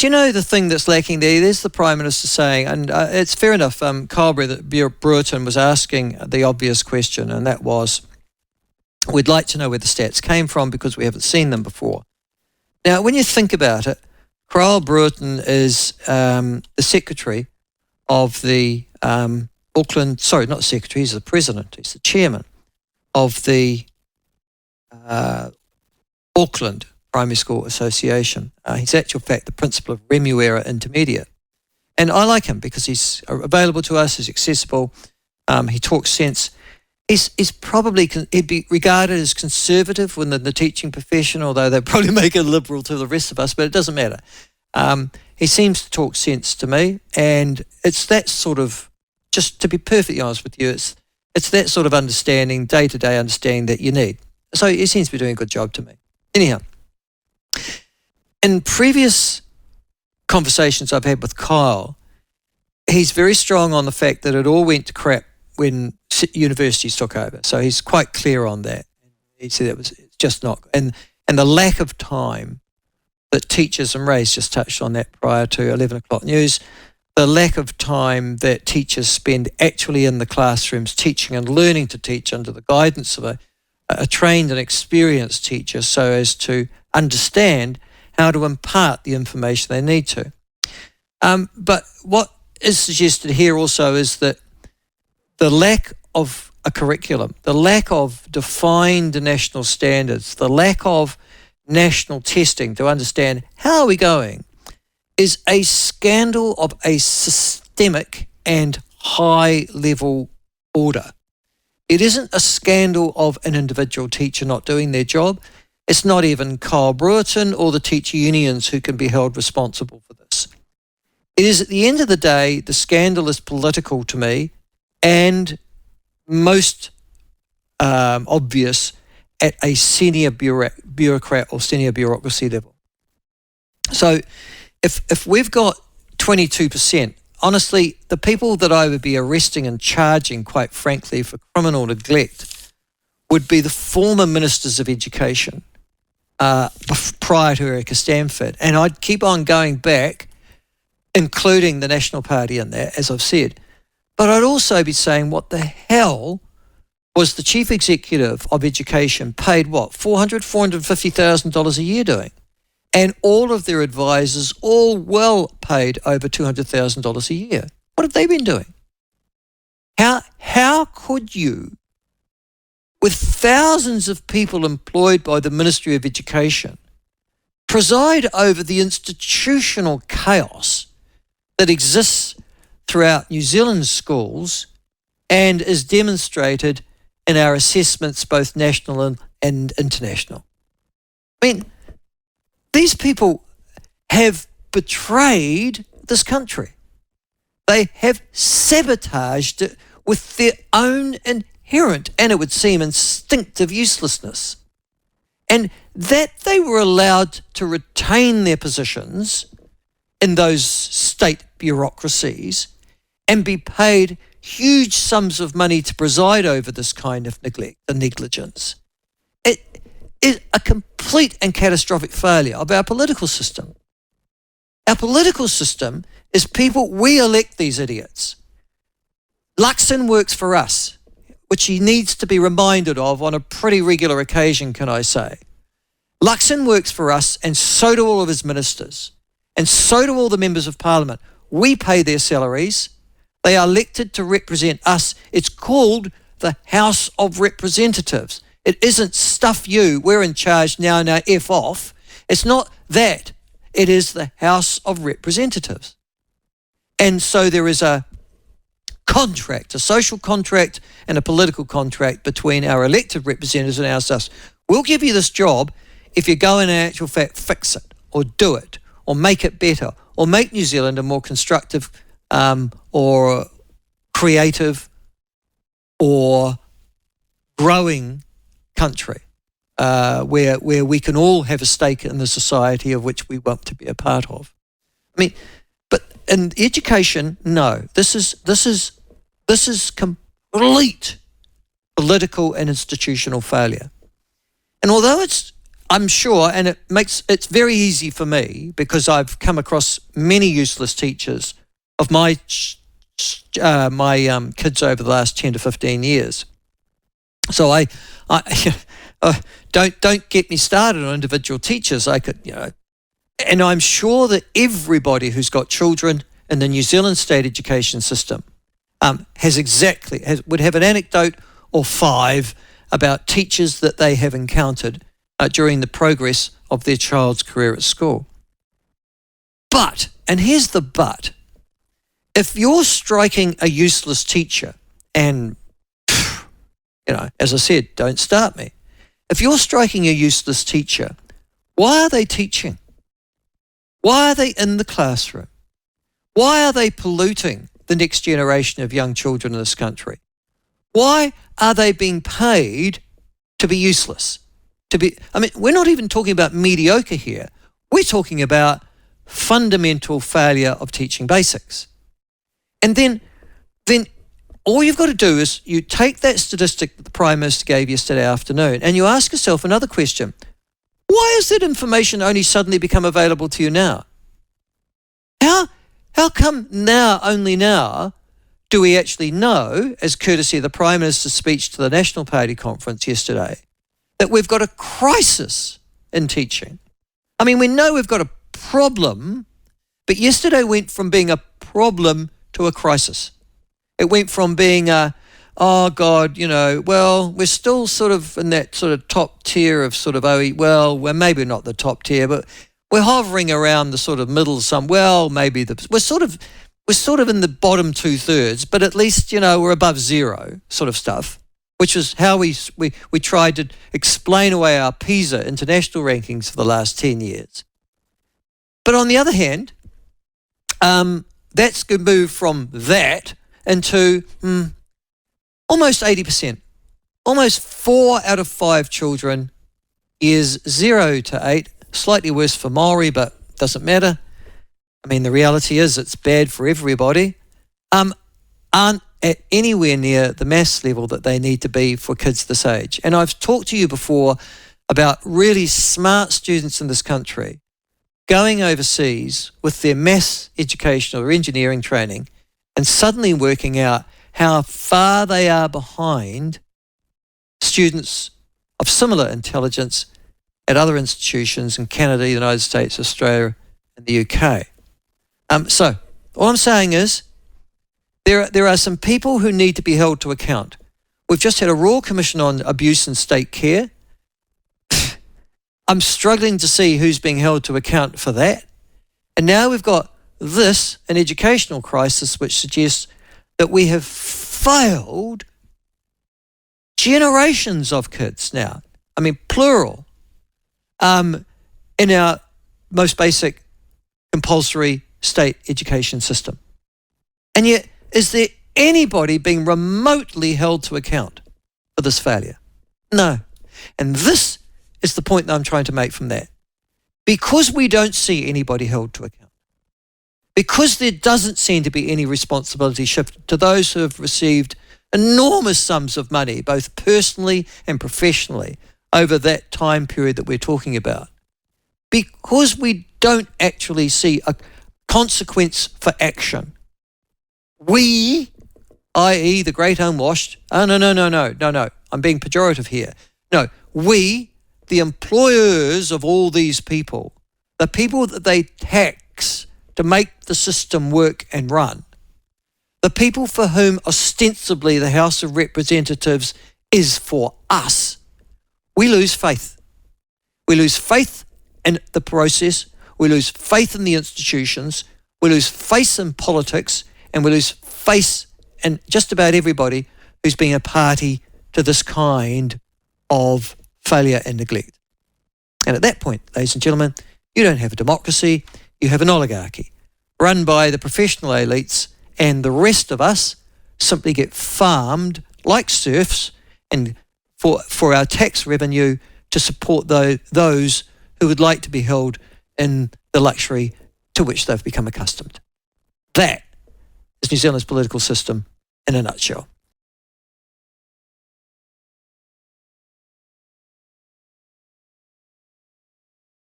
do you know the thing that's lacking there? There's the Prime Minister saying, and it's fair enough, Kyle Brewerton was asking the obvious question, and that was, we'd like to know where the stats came from because we haven't seen them before. Now, when you think about it, Kyle Brewerton is the secretary of the Auckland, sorry, not secretary, he's the president, he's the chairman of the Auckland Primary School Association. He's actual fact the principal of Remuera Intermediate. And I like him because he's available to us, he's accessible, he talks sense. He's probably, he'd be regarded as conservative within the teaching profession, although they'd probably make it liberal to the rest of us, but it doesn't matter. He seems to talk sense to me, and it's that sort of, just to be perfectly honest with you, it's that sort of understanding, day-to-day understanding that you need. So he seems to be doing a good job to me. Anyhow, in previous conversations I've had with Kyle, he's very strong on the fact that it all went to crap when universities took over. So he's quite clear on that. He said it's just not, and the lack of time that teachers, and Ray's just touched on that prior to 11 o'clock news, the lack of time that teachers spend actually in the classrooms teaching and learning to teach under the guidance of a trained and experienced teacher so as to understand how to impart the information they need to. But what is suggested here also is that the lack of a curriculum, the lack of defined national standards, the lack of national testing to understand how are we going is a scandal of a systemic and high-level order. It isn't a scandal of an individual teacher not doing their job. It's not even Kyle Brewerton or the teacher unions who can be held responsible for this. It is, at the end of the day, the scandal is political to me and most obvious at a senior bureaucrat or senior bureaucracy level. So if we've got 22%, honestly, the people that I would be arresting and charging, quite frankly, for criminal neglect would be the former ministers of education prior to Erica Stanford. And I'd keep on going back, including the National Party in there, as I've said. But I'd also be saying, what the hell was the chief executive of education paid, what, $450,000 a year doing? And all of their advisors, all well paid over $200,000 a year. What have they been doing? How could you, with thousands of people employed by the Ministry of Education, preside over the institutional chaos that exists throughout New Zealand's schools and is demonstrated in our assessments, both national and international? I mean, these people have betrayed this country. They have sabotaged it with their own inherent, and it would seem, instinctive uselessness. And that they were allowed to retain their positions in those state bureaucracies and be paid huge sums of money to preside over this kind of neglect and negligence. It is a complete and catastrophic failure of our political system. Our political system is people, we elect these idiots. Luxon works for us, which he needs to be reminded of on a pretty regular occasion, can I say. Luxon works for us, and so do all of his ministers, and so do all the members of Parliament. We pay their salaries. They are elected to represent us. It's called the House of Representatives. It isn't stuff you, we're in charge now F off. It's not that. It is the House of Representatives. And so there is a contract, a social contract and a political contract between our elected representatives and ourselves. We'll give you this job if you go in actual fact fix it or do it or make it better or make New Zealand a more constructive or creative or growing country where we can all have a stake in the society of which we want to be a part of. I mean, but in education, no. This is complete political and institutional failure. And although it's I'm sure, and it's very easy for me because I've come across many useless teachers of my kids over the last 10 to 15 years. So I don't get me started on individual teachers. I could, and I'm sure that everybody who's got children in the New Zealand state education system would have an anecdote or five about teachers that they have encountered during the progress of their child's career at school. But, and here's the but, if you're striking a useless teacher, and, as I said, don't start me. If you're striking a useless teacher, why are they teaching? Why are they in the classroom? Why are they polluting the next generation of young children in this country? Why are they being paid to be useless? We're not even talking about mediocre here. We're talking about fundamental failure of teaching basics. And then all you've got to do is you take that statistic that the Prime Minister gave yesterday afternoon and you ask yourself another question. Why has that information only suddenly become available to you now? How come now, only now, do we actually know, as courtesy of the Prime Minister's speech to the National Party conference yesterday, that we've got a crisis in teaching? I mean, we know we've got a problem, but yesterday went from being a problem to a crisis. It went from being we're still sort of in that sort of top tier of sort of we're maybe not the top tier, but we're hovering around the sort of middle we're sort of in the bottom 2/3, but at least, we're above zero sort of stuff, which is how we tried to explain away our PISA international rankings for the last 10 years. But on the other hand, that's going to move from that into almost 80%. Almost 4 out of 5 children, years 0 to 8, slightly worse for Maori, but doesn't matter. I mean, the reality is it's bad for everybody, aren't at anywhere near the maths level that they need to be for kids this age. And I've talked to you before about really smart students in this country going overseas with their maths education or engineering training and suddenly working out how far they are behind students of similar intelligence at other institutions in Canada, the United States, Australia, and the UK. So all I'm saying is there are some people who need to be held to account. We've just had a Royal Commission on Abuse in State Care. I'm struggling to see who's being held to account for that. And now we've got an educational crisis, which suggests that we have failed generations of kids now. I mean, plural, in our most basic compulsory state education system. And yet, is there anybody being remotely held to account for this failure? No. And this is the point that I'm trying to make from that. Because we don't see anybody held to account, because there doesn't seem to be any responsibility shifted to those who have received enormous sums of money, both personally and professionally, over that time period that we're talking about, because we don't actually see a consequence for action, we, i.e. the great unwashed, no, I'm being pejorative here. No, we, the employers of all these people, the people that they tax to make the system work and run, the people for whom ostensibly the House of Representatives is for us, we lose faith. We lose faith in the process, we lose faith in the institutions, we lose faith in politics, and we lose faith in just about everybody who's being a party to this kind of failure and neglect. And at that point, ladies and gentlemen, you don't have a democracy, you have an oligarchy run by the professional elites, and the rest of us simply get farmed like serfs and for our tax revenue to support those who would like to be held in the luxury to which they've become accustomed. That is New Zealand's political system in a nutshell.